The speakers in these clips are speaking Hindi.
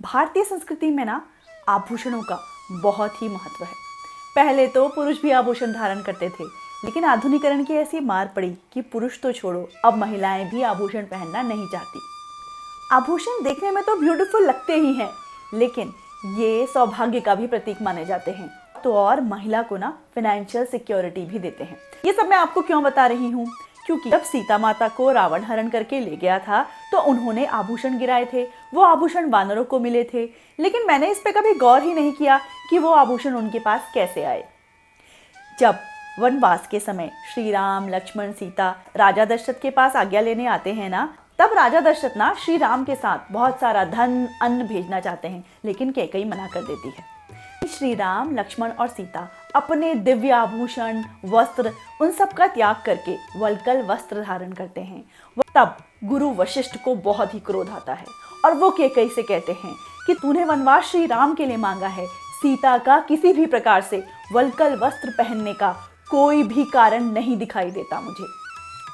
भारतीय संस्कृति में ना आभूषणों का बहुत ही महत्व है। पहले तो पुरुष भी आभूषण धारण करते थे, लेकिन आधुनिकीकरण की ऐसी मार पड़ी कि पुरुष तो छोड़ो, अब महिलाएं भी आभूषण पहनना नहीं चाहती। आभूषण देखने में तो ब्यूटीफुल लगते ही हैं, लेकिन ये सौभाग्य का भी प्रतीक माने जाते हैं। तो और महिला को ना फाइनेंशियल सिक्योरिटी भी देते हैं। ये सब मैं आपको क्यों बता रही हूँ? क्योंकि जब सीता माता को रावण हरण करके ले गया था तो उन्होंने आभूषण गिराए थे। वो आभूषण वानरों को मिले थे, लेकिन मैंने इस पे कभी गौर ही नहीं किया कि वो आभूषण उनके पास कैसे आए। जब वनवास के समय श्री राम, लक्ष्मण, सीता राजा दशरथ के पास आज्ञा लेने आते हैं ना, तब राजा दशरथ ना श्री राम के साथ बहुत सारा धन अन्न भेजना चाहते हैं, लेकिन कैकेयी मना कर देती है। श्री राम, लक्ष्मण और सीता अपने दिव्य आभूषण, वस्त्र उन सब का त्याग करके वल्कल वस्त्र धारण करते हैं। तब गुरु वशिष्ठ को बहुत ही क्रोध आता है और वो कैकेयी से कहते हैं कि तूने वनवास श्री राम के लिए मांगा है, सीता का किसी भी प्रकार से वल्कल वस्त्र पहनने का कोई भी कारण नहीं दिखाई देता मुझे।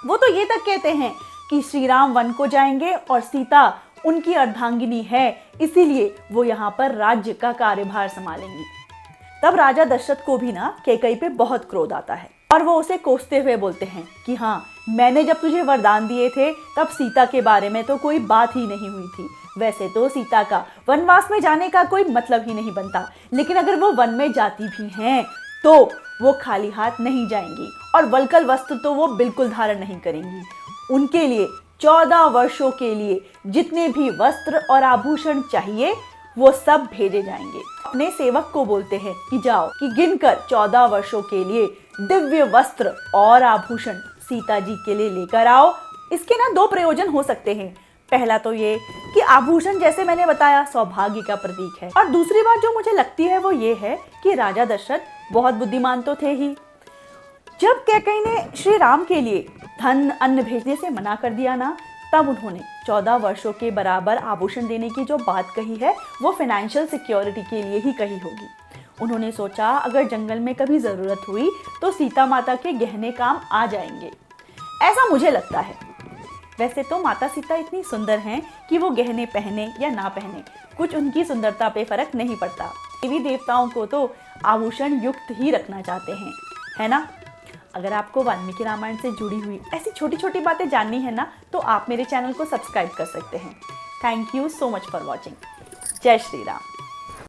वो तो ये तक कहते हैं कि श्री राम वन को जाएंगे और सीता उनकी अर्धांगिनी है, इसीलिए वो यहाँ पर राज्य का कार्यभार संभालेंगी। तब राजा दशरथ को भी ना कैकेयी पे बहुत क्रोध आता है और वो उसे कोसते हुए बोलते हैं कि हाँ, मैंने जब तुझे वरदान दिए थे तब सीता के बारे में तो कोई बात ही नहीं हुई थी। वैसे तो सीता का वनवास में जाने का कोई मतलब ही नहीं बनता, लेकिन अगर वो वन में जाती भी हैं तो वो खाली हाथ नहीं जाएंगी और वल्कल वस्त्र तो वो बिल्कुल धारण नहीं करेंगी। उनके लिए 14 वर्षों के लिए जितने भी वस्त्र और आभूषण चाहिए वो सब भेजे जाएंगे। अपने सेवक को बोलते हैं कि जाओ कि गिनकर 14 वर्षों के लिए दिव्य वस्त्र और आभूषण सीता जी के लिए लेकर आओ। इसके ना 2 प्रयोजन हो सकते हैं। पहला तो ये कि आभूषण जैसे मैंने बताया सौभाग्य का प्रतीक है, और दूसरी बात जो मुझे लगती है वो ये है कि राजा दशरथ बहुत बुद्धिमान तो थे ही। जब कैकेयी ने श्री राम के लिए धन अन्न भेजने से मना कर दिया ना, तब उन्होंने 14 वर्षों के बराबर आभूषण देने की जो बात कही है वो फाइनेंशियल सिक्योरिटी के लिए ही कही होगी। उन्होंने सोचा अगर जंगल में कभी ज़रूरत हुई तो सीता माता के गहने काम आ जाएंगे, ऐसा मुझे लगता है। वैसे तो माता सीता इतनी सुंदर हैं कि वो गहने पहने या ना पहने कुछ उनकी सुंदरता पे फर्क नहीं पड़ता। देवी देवताओं को तो आभूषण युक्त ही रखना चाहते हैं, है ना? अगर आपको वाल्मीकि रामायण से जुड़ी हुई ऐसी छोटी छोटी बातें जाननी है ना, तो आप मेरे चैनल को सब्सक्राइब कर सकते हैं। Thank you so much for watching. जय श्री राम।